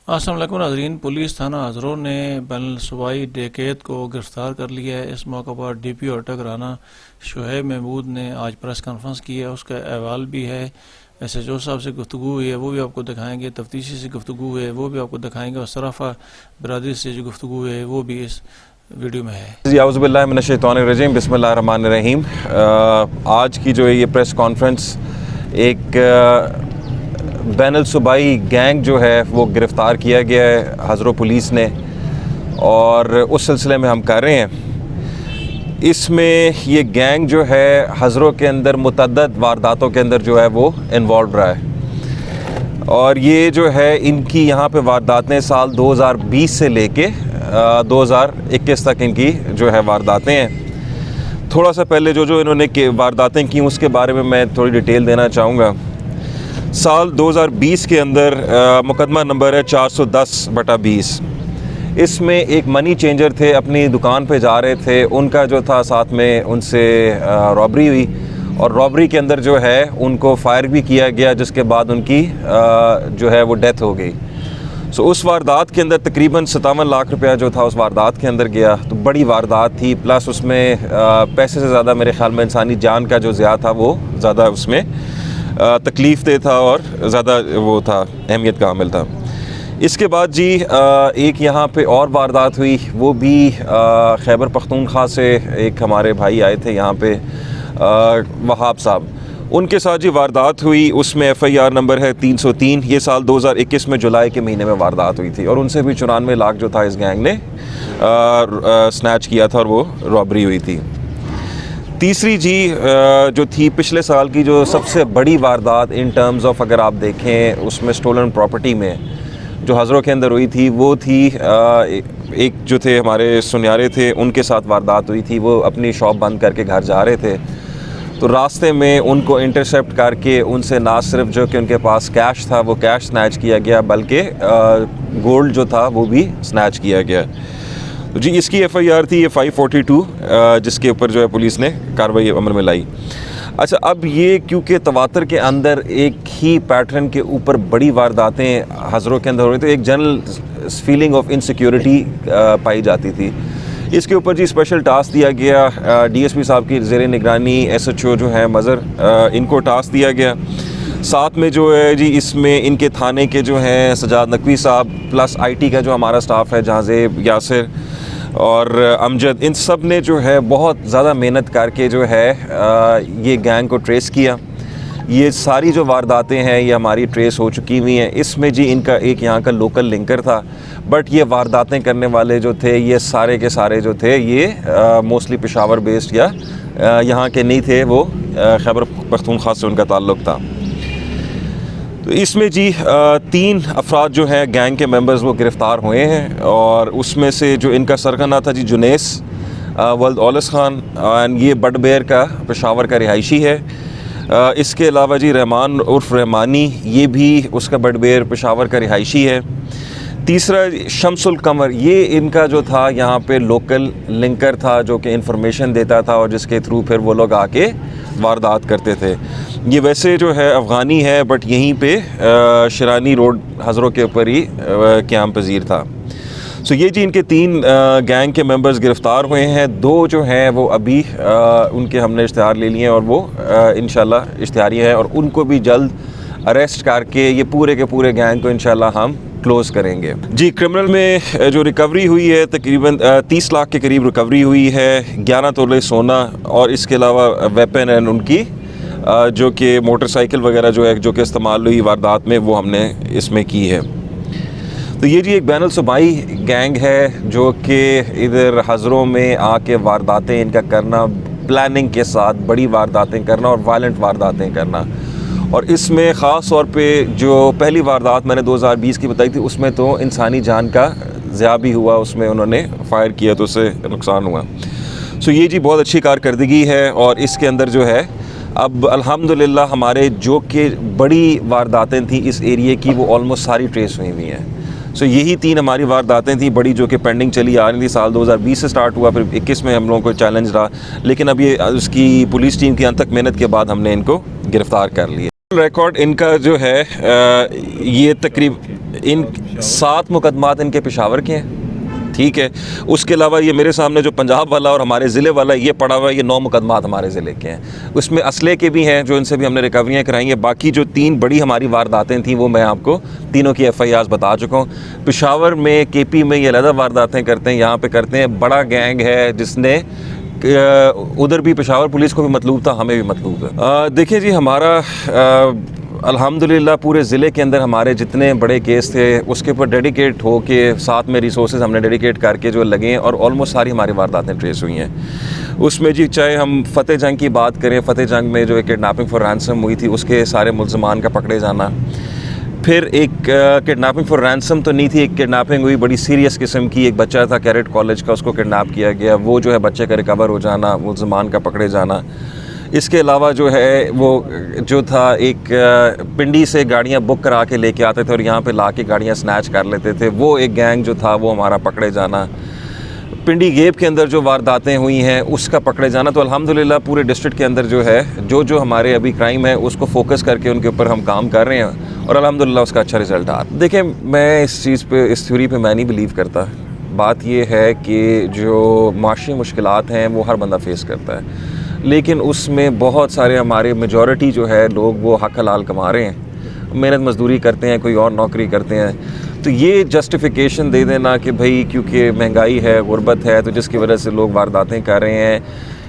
السلام علیکم ناظرین، پولیس تھانہ ہزروں نے بین الصوبائی ڈیکیت کو گرفتار کر لیا ہے۔ اس موقع پر ڈی پی او اٹک رانا شعیب محمود نے آج پریس کانفرنس کی ہے، اس کا احوال بھی ہے۔ ایس ایچ او صاحب سے گفتگو ہوئی ہے، وہ بھی آپ کو دکھائیں گے۔ تفتیشی سے گفتگو ہوئی ہے، وہ بھی آپ کو دکھائیں گے، اور صرافہ برادری سے جو گفتگو ہوئی ہے وہ بھی اس ویڈیو میں ہے۔ جی اعوذ باللہ من الشیطان الرجیم، بسم اللہ الرحمن الرحیم۔ آج کی جو یہ پریس کانفرنس ایک بین الصوبائی گینگ جو ہے وہ گرفتار کیا گیا ہے ہزروں پولیس نے، اور اس سلسلے میں ہم کر رہے ہیں۔ اس میں یہ گینگ جو ہے ہزروں کے اندر متعدد وارداتوں کے اندر جو ہے وہ انوالو رہا ہے، اور یہ جو ہے ان کی یہاں پہ وارداتیں سال 2020 سے لے کے 2021 تک ان کی جو ہے وارداتیں ہیں۔ تھوڑا سا پہلے جو انہوں نے وارداتیں کی اس کے بارے میں تھوڑی ڈیٹیل دینا چاہوں گا۔ سال 2020 کے اندر مقدمہ نمبر ہے 410/20۔ اس میں ایک منی چینجر تھے، اپنی دکان پہ جا رہے تھے، ان کا جو تھا ساتھ میں ان سے رابری ہوئی، اور رابری کے اندر جو ہے ان کو فائر بھی کیا گیا، جس کے بعد ان کی جو ہے وہ ڈیتھ ہو گئی۔ اس واردات کے اندر تقریباً 57 لاکھ روپیہ جو تھا اس واردات کے اندر گیا، تو بڑی واردات تھی، پلس اس میں پیسے سے زیادہ میرے خیال میں انسانی جان کا جو ضیاع تھا وہ زیادہ اس میں تکلیف دہ تھا اور زیادہ وہ تھا، اہمیت کا حامل تھا۔ اس کے بعد جی ایک یہاں پہ اور واردات ہوئی، وہ بھی خیبر پختونخوا سے ایک ہمارے بھائی آئے تھے یہاں پہ، وہاب صاحب، ان کے ساتھ جی واردات ہوئی۔ اس میں ایف آئی آر نمبر ہے 303۔ یہ سال 2021 میں جولائی کے مہینے میں واردات ہوئی تھی، اور ان سے بھی 94 لاکھ جو تھا اس گینگ نے سنیچ کیا تھا، اور وہ رابری ہوئی تھی۔ تیسری جی جو تھی پچھلے سال کی جو سب سے بڑی واردات ان ٹرمز آف اگر آپ دیکھیں اس میں اسٹولن پراپرٹی میں جو ہزروں کے اندر ہوئی تھی، وہ تھی ایک جو تھے ہمارے سنیارے تھے، ان کے ساتھ واردات ہوئی تھی۔ وہ اپنی شاپ بند کر کے گھر جا رہے تھے، تو راستے میں ان کو انٹرسیپٹ کر کے ان سے نہ صرف جو کہ ان کے پاس کیش تھا وہ کیش سنیچ کیا گیا، بلکہ گولڈ جو تھا وہ بھی سنیچ کیا گیا۔ جی اس کی ایف آئی آر تھی یہ 542، جس کے اوپر جو ہے پولیس نے کارروائی عمل میں لائی۔ اچھا، اب یہ کیونکہ تواتر کے اندر ایک ہی پیٹرن کے اوپر بڑی وارداتیں ہزروں کے اندر ہو رہی تھیں، ایک جنرل فیلنگ آف انسیکیورٹی پائی جاتی تھی۔ اس کے اوپر جی اسپیشل ٹاسک دیا گیا، ڈی ایس پی صاحب کی زیر نگرانی ایس ایچ او جو ہے مظہر، ان کو ٹاسک دیا گیا۔ ساتھ میں جو ہے جی اس میں ان کے تھانے کے جو ہیں سجاد نقوی صاحب، پلس آئی ٹی کا جو ہمارا سٹاف ہے، جہاں زیب، یاسر اور امجد، ان سب نے جو ہے بہت زیادہ محنت کر کے جو ہے یہ گینگ کو ٹریس کیا۔ یہ ساری جو وارداتیں ہیں یہ ہماری ٹریس ہو چکی ہوئی ہیں۔ اس میں جی ان کا ایک یہاں کا لوکل لنکر تھا، بٹ یہ وارداتیں کرنے والے جو تھے یہ سارے کے سارے جو تھے یہ موسٹلی پشاور بیسڈ یا یہاں کے نہیں تھے، وہ خیبر پختونخوا سے ان کا تعلق تھا۔ تو اس میں جی 3 افراد جو ہیں گینگ کے ممبرز وہ گرفتار ہوئے ہیں، اور اس میں سے جو ان کا سرغنہ تھا جی جنیس ولد اولس خان، یہ بڈ بیر کا پشاور کا رہائشی ہے۔ اس کے علاوہ جی رحمان عرف رحمانی، یہ بھی اس کا بڈ بیر پشاور کا رہائشی ہے۔ تیسرا شمس القمر، یہ ان کا جو تھا یہاں پہ لوکل لنکر تھا، جو کہ انفارمیشن دیتا تھا اور جس کے تھرو پھر وہ لوگ آ کے واردات کرتے تھے۔ یہ ویسے جو ہے افغانی ہے، بٹ یہیں پہ شرانی روڈ ہزروں کے اوپر ہی قیام پذیر تھا۔ یہ جی ان کے 3 گینگ کے ممبرز گرفتار ہوئے ہیں۔ 2 جو ہیں وہ ابھی ان کے ہم نے اشتہار لے لیے ہیں، اور وہ انشاءاللہ اشتہاری ہیں، اور ان کو بھی جلد اریسٹ کر کے یہ پورے کے پورے گینگ کو انشاءاللہ ہم کلوز کریں گے۔ جی کرمنل میں جو ریکوری ہوئی ہے تقریباً 30 لاکھ کے قریب ریکوری ہوئی ہے، 11 تولے سونا، اور اس کے علاوہ ویپن اینڈ ان کی جو کہ موٹر سائیکل وغیرہ جو کہ استعمال ہوئی واردات میں، وہ ہم نے اس میں کی ہے۔ تو یہ جی ایک بین الصوبائی گینگ ہے جو کہ ادھر ہزروں میں آ کے وارداتیں ان کا کرنا، پلاننگ کے ساتھ بڑی وارداتیں کرنا اور وائلنٹ وارداتیں کرنا۔ اور اس میں خاص طور پہ جو پہلی واردات میں نے 2020 کی بتائی تھی، اس میں تو انسانی جان کا ضیاع بھی ہوا، اس میں انہوں نے فائر کیا تو اس سے نقصان ہوا۔ یہ جی بہت اچھی کارکردگی ہے، اور اس کے اندر جو ہے اب الحمدللہ ہمارے جو کہ بڑی وارداتیں تھیں اس ایریے کی، وہ آلموسٹ ساری ٹریس ہوئی ہوئی ہیں۔ یہی 3 ہماری وارداتیں تھیں بڑی، جو کہ پینڈنگ چلی آ رہی تھی، سال 2020 سے سٹارٹ ہوا، پھر 21 میں ہم لوگوں کو چیلنج رہا، لیکن اب یہ اس کی پولیس ٹیم کی انتھک محنت کے بعد ہم نے ان کو گرفتار کر لیا۔ ریکارڈ ان کا جو ہے یہ ان 7 مقدمات ان کے پشاور کے ہیں، ٹھیک ہے. اس کے علاوہ یہ میرے سامنے جو پنجاب والا اور ہمارے ضلع والا یہ پڑا ہوا ہے، یہ 9 مقدمات ہمارے ضلع کے ہیں. اس میں اسلحے کے بھی ہیں جو ان سے بھی ہم نے ریکوریاں کرائی ہیں. باقی جو 3 بڑی ہماری وارداتیں تھیں وہ میں آپ کو تینوں کی FIRs بتا چکا ہوں. پشاور میں KP میں یہ علیحدہ وارداتیں کرتے ہیں، یہاں پہ کرتے ہیں. بڑا گینگ ہے جس نے ادھر بھی پشاور پولیس کو بھی مطلوب تھا، ہمیں بھی مطلوب ہے. دیکھیں جی، ہمارا الحمدللہ پورے ضلع کے اندر ہمارے جتنے بڑے کیس تھے اس کے اوپر ڈیڈیکیٹ ہو کے ساتھ میں ریسورسز ہم نے ڈیڈیکیٹ کر کے جو لگے ہیں، اور آلموسٹ ساری ہماری وارداتیں ٹریس ہوئی ہیں. اس میں جی چاہے ہم فتح جنگ کی بات کریں، فتح جنگ میں جو کڈنیپنگ فار رینسم ہوئی تھی اس کے سارے ملزمان کا پکڑے جانا. پھر ایک کڈنیپنگ فار رینسم تو نہیں تھی، ایک کڈنیپنگ ہوئی بڑی سیریس قسم کی. ایک بچہ تھا کیرٹ کالج کا، اس کو کڈنیپ کیا گیا. وہ جو ہے بچے کا ریکور ہو جانا، ملزمان کا پکڑے جانا. اس کے علاوہ جو ہے وہ جو تھا ایک پنڈی سے گاڑیاں بک کرا کے لے کے آتے تھے اور یہاں پہ لا کے گاڑیاں سنیچ کر لیتے تھے، وہ ایک گینگ جو تھا وہ ہمارا پکڑے جانا. پنڈی گیپ کے اندر جو وارداتیں ہوئی ہیں اس کا پکڑے جانا. تو الحمدللہ پورے ڈسٹرکٹ کے اندر جو ہے جو ہمارے ابھی کرائم ہے اس کو فوکس کر کے ان کے اوپر ہم کام کر رہے ہیں اور الحمدللہ اس کا اچھا رزلٹ آ رہا ہے. دیکھیں، میں اس چیز پہ، اس تھیوری پہ میں نہیں بلیو کرتا. بات یہ ہے کہ جو معاشی مشکلات ہیں وہ ہر بندہ فیس کرتا ہے، لیکن اس میں بہت سارے ہمارے میجورٹی جو ہے لوگ وہ حق حلال کما رہے ہیں، محنت مزدوری کرتے ہیں، کوئی اور نوکری کرتے ہیں. تو یہ جسٹیفیکیشن دے دینا کہ بھائی کیونکہ مہنگائی ہے، غربت ہے، تو جس کی وجہ سے لوگ وارداتیں کر رہے ہیں،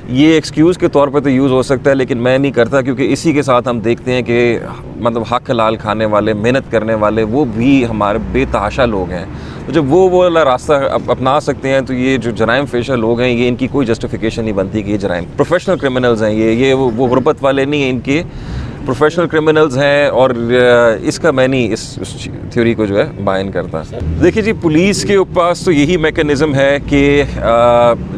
یہ ایکسکیوز کے طور پہ تو یوز ہو سکتا ہے، لیکن میں نہیں کرتا. کیونکہ اسی کے ساتھ ہم دیکھتے ہیں کہ مطلب حق حلال کھانے والے، محنت کرنے والے، وہ بھی ہمارے بے تحاشا لوگ ہیں. جب وہ والا راستہ اپنا سکتے ہیں تو یہ جو جرائم پیشہ لوگ ہیں، یہ ان کی کوئی جسٹیفیکیشن نہیں بنتی کہ یہ جرائم پروفیشنل کرمنلز ہیں. یہ وہ غربت والے نہیں ہیں، ان کے پروفیشنل کرمنلز ہیں. اور اس کا میں نہیں اس تھیوری کو جو ہے بائن کرتا. دیکھیے جی، پولیس کے پاس تو یہی میکانزم ہے کہ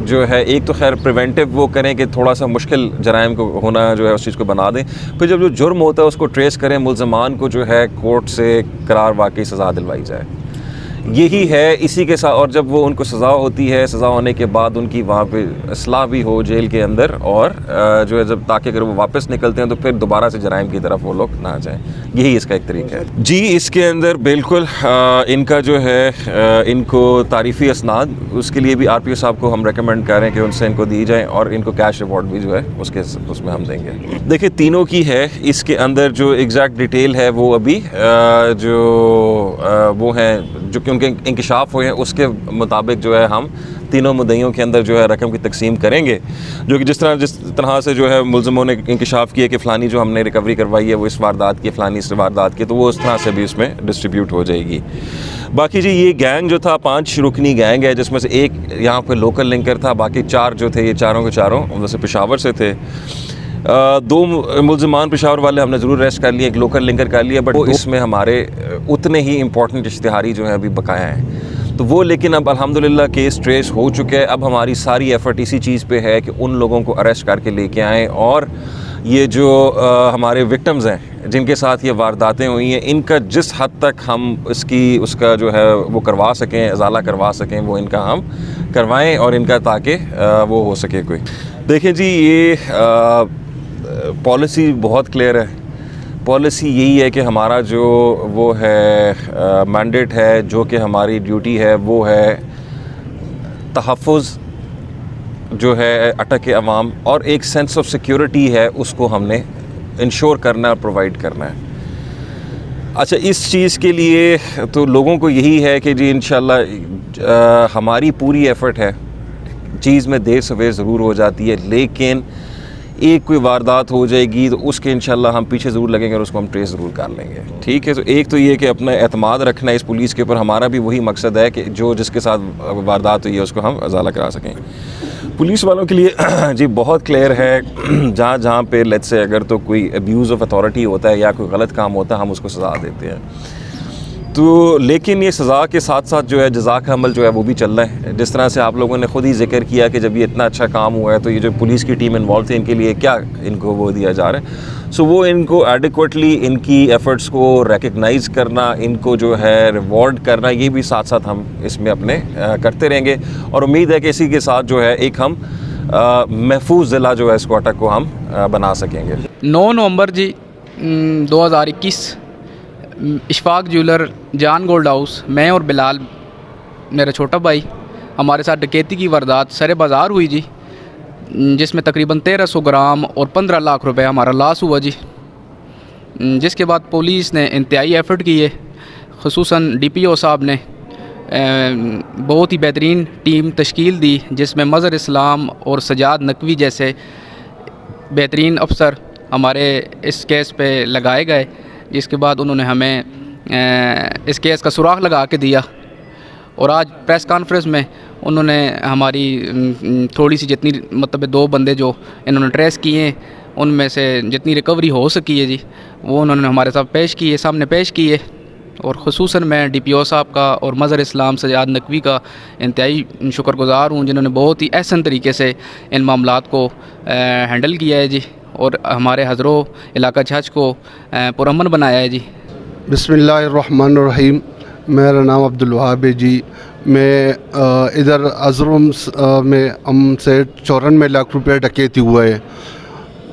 جو ہے ایک تو خیر پریونٹیو وہ کریں کہ تھوڑا سا مشکل جرائم کو ہونا جو ہے اس چیز کو بنا دیں. پھر جب جو جرم ہوتا ہے اس کو ٹریس کریں، ملزمان کو جو ہے کورٹ سے قرار واقعی سزا دلوائی جائے. یہی ہے اسی کے ساتھ. اور جب وہ ان کو سزا ہوتی ہے، سزا ہونے کے بعد ان کی وہاں پہ اصلاح بھی ہو جیل کے اندر، اور جو ہے جب تاکہ اگر وہ واپس نکلتے ہیں تو پھر دوبارہ سے جرائم کی طرف وہ لوگ نہ جائیں. یہی اس کا ایک طریقہ ہے. جی، اس کے اندر بالکل ان کا جو ہے ان کو تعریفی اسناد، اس کے لیے بھی RPO صاحب کو ہم ریکمینڈ کر رہے ہیں کہ ان سے ان کو دی جائیں، اور ان کو کیش ریوارڈ بھی جو ہے اس میں ہم دیں گے. دیکھیں، تینوں کی ہے. اس کے اندر جو ایگزیکٹ ڈیٹیل ہے وہ ابھی جو وہ ہیں جو کہ ان کے انکشاف ہوئے ہیں اس کے مطابق جو ہے ہم تینوں مدعیوں کے اندر جو ہے رقم کی تقسیم کریں گے، جو کہ جس طرح سے جو ہے ملزموں نے انکشاف کیا کہ فلانی جو ہم نے ریکوری کروائی ہے وہ اس واردات کی، فلانی اس واردات کی، تو وہ اس طرح سے بھی اس میں ڈسٹریبیوٹ ہو جائے گی. باقی جی، یہ گینگ جو تھا 5 رکنی گینگ ہے، جس میں سے ایک یہاں پہ لوکل لنکر تھا، باقی 4 جو تھے یہ چاروں کے چاروں ویسے پشاور سے تھے. 2 ملزمان پشاور والے ہم نے ضرور ریسٹ کر لیے، ایک لوکل لنکر کر لیا، بٹ اس میں ہمارے اتنے ہی امپورٹنٹ اشتہاری جو ہیں ابھی بقایا ہیں. تو وہ لیکن اب الحمدللہ کیس ٹریس ہو چکا ہے. اب ہماری ساری ایفرٹ اسی چیز پہ ہے کہ ان لوگوں کو اریسٹ کر کے لے کے آئیں، اور یہ جو ہمارے وکٹمز ہیں جن کے ساتھ یہ وارداتیں ہوئی ہیں، ان کا جس حد تک ہم اس کا جو ہے وہ کروا سکیں، ازالہ کروا سکیں، وہ ان کا ہم کروائیں، اور ان کا تاکہ وہ ہو سکے کوئی. دیکھیں جی، یہ پالیسی بہت کلیئر ہے. پالیسی یہی ہے کہ ہمارا جو وہ ہے مینڈیٹ ہے، جو کہ ہماری ڈیوٹی ہے، وہ ہے تحفظ جو ہے اٹک عوام، اور ایک سینس آف سیکیورٹی ہے اس کو ہم نے انشور کرنا ہے اور پرووائڈ کرنا ہے. اچھا، اس چیز کے لیے تو لوگوں کو یہی ہے کہ جی انشاءاللہ ہماری پوری ایفرٹ ہے. چیز میں دیر سویر ضرور ہو جاتی ہے، لیکن ایک کوئی واردات ہو جائے گی تو اس کے انشاءاللہ ہم پیچھے ضرور لگیں گے اور اس کو ہم ٹریس ضرور کر لیں گے. ٹھیک ہے، تو ایک تو یہ کہ اپنا اعتماد رکھنا ہے اس پولیس کے اوپر. ہمارا بھی وہی مقصد ہے کہ جس کے ساتھ واردات ہوئی ہے اس کو ہم ازالہ کرا سکیں. پولیس والوں کے لیے جی بہت کلیئر ہے، جہاں پہ لیٹ سے اگر تو کوئی ابیوز آف اتھارٹی ہوتا ہے یا کوئی غلط کام ہوتا ہے، ہم اس کو سزا دیتے ہیں. تو لیکن یہ سزا کے ساتھ ساتھ جو ہے جزا کا عمل جو ہے وہ بھی چل رہا ہے. جس طرح سے آپ لوگوں نے خود ہی ذکر کیا کہ جب یہ اتنا اچھا کام ہوا ہے تو یہ جو پولیس کی ٹیم انوالو تھی ان کے لیے کیا ان کو وہ دیا جا رہا ہے. سو وہ ان کو ایڈیکویٹلی ان کی ایفرٹس کو ریکگنائز کرنا، ان کو جو ہے ریوارڈ کرنا، یہ بھی ساتھ ساتھ ہم اس میں اپنے کرتے رہیں گے. اور امید ہے کہ اسی کے ساتھ جو ہے ایک ہم محفوظ ضلع جو ہے اس کو اٹک کو ہم بنا سکیں گے. 9 نومبر جی 2021 اشفاق جیولر جان گولڈ ہاؤس، میں اور بلال میرا چھوٹا بھائی، ہمارے ساتھ ڈکیتی کی واردات سر بازار ہوئی جی، جس میں تقریباً 1300 گرام اور 15 لاکھ روپے ہمارا لاس ہوا جی، جس کے بعد پولیس نے انتہائی ایفرٹ کیے، خصوصاً ڈی پی او صاحب نے بہت ہی بہترین ٹیم تشکیل دی، جس میں مظہر اسلام اور سجاد نقوی جیسے بہترین افسر ہمارے اس کیس پہ لگائے گئے، جس کے بعد انہوں نے ہمیں اس کیس کا سراغ لگا کے دیا، اور آج پریس کانفرنس میں انہوں نے ہماری تھوڑی سی جتنی مطلب 2 بندے جو انہوں نے ٹریس کیے، ان میں سے جتنی ریکوری ہو سکی ہے جی وہ انہوں نے ہمارے سامنے پیش کیے، اور خصوصاً میں ڈی پی او صاحب کا اور مظہر اسلام سجاد نقوی کا انتہائی شکر گزار ہوں، جنہوں نے بہت ہی احسن طریقے سے ان معاملات کو ہینڈل کیا ہے جی، اور ہمارے حضروں علاقہ چھچ کو پرامن بنایا ہے جی۔ بسم اللہ الرحمن الرحیم۔ میرا نام عبدالوہاب ہے جی۔ میں ادھر ازروم میں ہم سے 94 لاکھ روپے ڈکیتی ہوا ہے۔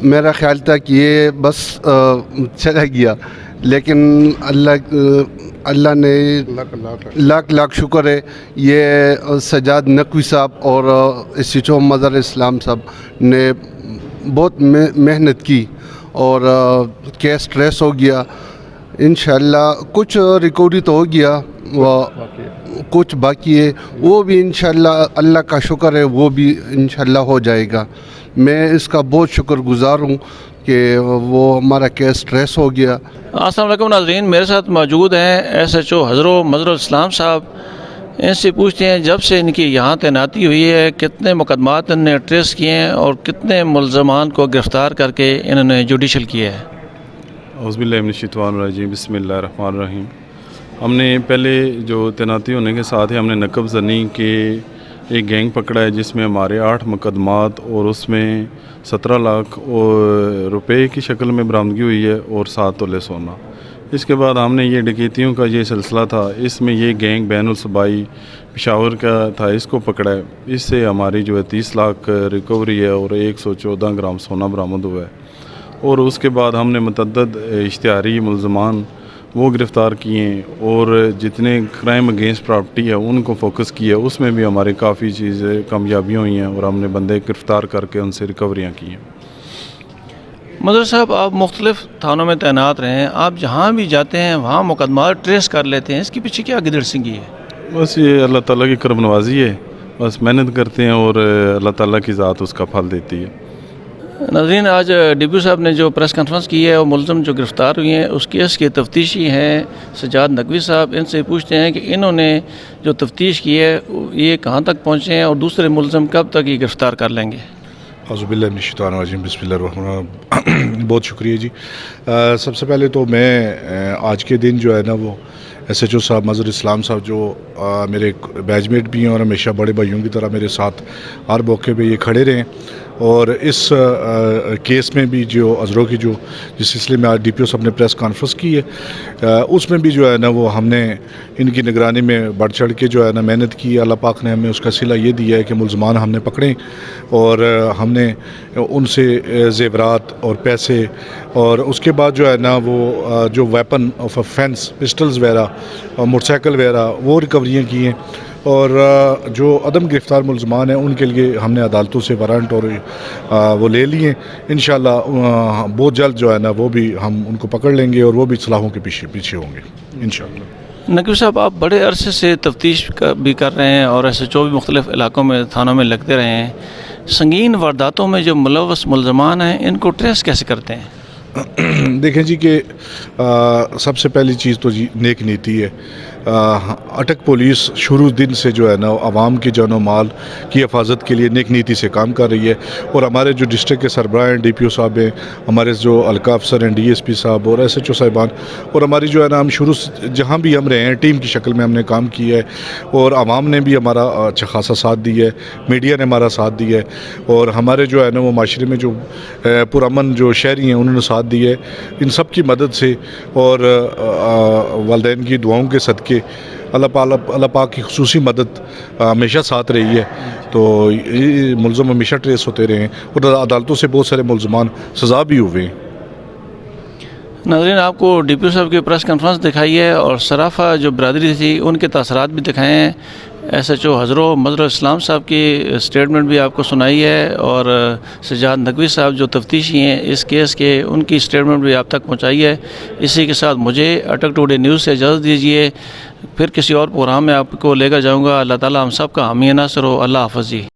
میرا خیال تھا کہ یہ بس چلا گیا، لیکن اللہ نے لاکھ شکر ہے، یہ سجاد نقوی صاحب اور ایس ایچ او مظہر اسلام صاحب نے بہت محنت کی اور کیس ٹریس ہو گیا۔ انشاءاللہ کچھ ریکوری تو ہو گیا، کچھ باقی ہے، وہ بھی انشاءاللہ اللہ کا شکر ہے، وہ بھی انشاءاللہ ہو جائے گا۔ میں اس کا بہت شکر گزار ہوں کہ وہ ہمارا کیس ٹریس ہو گیا۔ السلام علیکم ناظرین، میرے ساتھ موجود ہیں ایس ایچ او حضرت مظہر اسلام صاحب۔ ان سے پوچھتے ہیں جب سے ان کی یہاں تعیناتی ہوئی ہے کتنے مقدمات ان نے ٹریس کیے ہیں اور کتنے ملزمان کو گرفتار کر کے انہوں نے جوڈیشل کیا ہے۔ اعوذ باللہ من الشیطان الرجیم، بسم اللہ الرحمن الرحیم۔ ہم نے پہلے جو تعیناتی ہونے کے ساتھ ہی ہم نے نقب زنی کے ایک گینگ پکڑا ہے، جس میں ہمارے 8 مقدمات اور اس میں 17 لاکھ روپے کی شکل میں برآمدگی ہوئی ہے اور 7 تولے سونا۔ اس کے بعد ہم نے یہ ڈکیتیوں کا یہ سلسلہ تھا، اس میں یہ گینگ بین الصوبائی پشاور کا تھا، اس کو پکڑا ہے۔ اس سے ہماری جو ہے 30 لاکھ ریکوری ہے اور 114 گرام سونا برآمد ہوا ہے، اور اس کے بعد ہم نے متعدد اشتہاری ملزمان وہ گرفتار کیے ہیں، اور جتنے کرائم اگینسٹ پراپرٹی ہے ان کو فوکس کیا، اس میں بھی ہمارے کافی چیزیں کامیابیاں ہوئی ہیں، اور ہم نے بندے گرفتار کر کے ان سے ریکوریاں کی ہیں۔ مظہر صاحب، آپ مختلف تھانوں میں تعینات رہے ہیں، آپ جہاں بھی جاتے ہیں وہاں مقدمات ٹریس کر لیتے ہیں، اس کے پیچھے کیا گدڑ سنگھی ہے؟ بس یہ اللہ تعالیٰ کی کرم نوازی ہے، بس محنت کرتے ہیں اور اللہ تعالیٰ کی ذات اس کا پھل دیتی ہے۔ ناظرین، آج ڈی پی او صاحب نے جو پریس کانفرنس کی ہے، وہ ملزم جو گرفتار ہوئی ہیں اس کیس کے تفتیشی ہیں سجاد نقوی صاحب۔ ان سے پوچھتے ہیں کہ انہوں نے جو تفتیش کی ہے یہ کہاں تک پہنچے ہیں اور دوسرے ملزم کب تک یہ گرفتار کر لیں گے؟ اعوذ باللہ من الشیطان الرجیم، بسم اللہ الرحمن الرحیم۔ بہت شکریہ جی۔ سب سے پہلے تو میں آج کے دن جو ہے نا وہ ایس ایچ او صاحب مظہر اسلام صاحب جو میرے بیچ میٹ بھی ہیں اور ہمیشہ بڑے بھائیوں کی طرح میرے ساتھ ہر موقع پہ یہ کھڑے رہے، اور اس کیس میں بھی جو عذروں کی جو جس سلسلے میں آج ڈی پی او صاحب نے پریس کانفرنس کی ہے، اس میں بھی جو ہے نا وہ ہم نے ان کی نگرانی میں بڑھ چڑھ کے جو ہے نا محنت کی۔ اللہ پاک نے ہمیں اس کا صلہ یہ دیا ہے کہ ملزمان ہم نے پکڑے، اور ہم نے ان سے زیورات اور پیسے، اور اس کے بعد جو ہے نا وہ جو ویپن آف افینس پسٹلز وغیرہ اور موٹر سائیکل وغیرہ وہ ریکوریاں کی ہیں، اور جو عدم گرفتار ملزمان ہیں ان کے لیے ہم نے عدالتوں سے وارنٹ اور وہ لے لیے۔ انشاءاللہ بہت جلد جو ہے نا وہ بھی ہم ان کو پکڑ لیں گے، اور وہ بھی صلاحوں کے پیچھے ہوں گے انشاءاللہ۔ نقوی صاحب، آپ بڑے عرصے سے تفتیش بھی کر رہے ہیں اور ایس ایچ او بھی مختلف علاقوں میں تھانوں میں لگتے رہے ہیں، سنگین وارداتوں میں جو ملوث ملزمان ہیں ان کو ٹریس کیسے کرتے ہیں؟ دیکھیں جی کہ سب سے پہلی چیز تو جی نیک نیتی ہے۔ اٹک پولیس شروع دن سے جو ہے نا عوام کی جان و مال کی حفاظت کے لیے نیک نیتی سے کام کر رہی ہے، اور ہمارے جو ڈسٹرکٹ کے سربراہ ہیں، ڈی پی او صاحب ہیں، ہمارے جو حلقہ افسر ہیں ڈی ایس پی صاحب اور ایس ایچ او صاحبان، اور ہماری جو ہے نا ہم شروع جہاں بھی ہم رہے ہیں ٹیم کی شکل میں ہم نے کام کیا ہے، اور عوام نے بھی ہمارا اچھا خاصا ساتھ دیا ہے، میڈیا نے ہمارا ساتھ دیا ہے، اور ہمارے جو ہے نا وہ معاشرے میں جو پرامن جو شہری ہیں انہوں نے ساتھ دیا ہے۔ ان سب کی مدد سے اور والدین کی دعاؤں کے صدقے اللہ پاک کی خصوصی مدد ہمیشہ ساتھ رہی ہے، تو یہ ملزم ہمیشہ ٹریس ہوتے رہے ہیں، اور عدالتوں سے بہت سارے ملزمان سزا بھی ہوئے ہیں۔ ناظرین آپ کو ڈی پی او صاحب کی پریس کانفرنس دکھائی ہے اور سرافہ جو برادری تھی ان کے تاثرات بھی دکھائے ہیں. ایس ایچ او حضرو مظہر اسلام صاحب کی اسٹیٹمنٹ بھی آپ کو سنائی ہے اور سجاد نقوی صاحب جو تفتیشی ہیں اس کیس کے ان کی اسٹیٹمنٹ بھی آپ تک پہنچائی ہے. اسی کے ساتھ مجھے اٹک ٹوڈے نیوز سے اجازت دیجیے. پھر کسی اور پروگرام میں آپ کو لے کر جاؤں گا. اللہ تعالیٰ ہم سب کا حامی ناصر ہو. اللہ حافظ جی.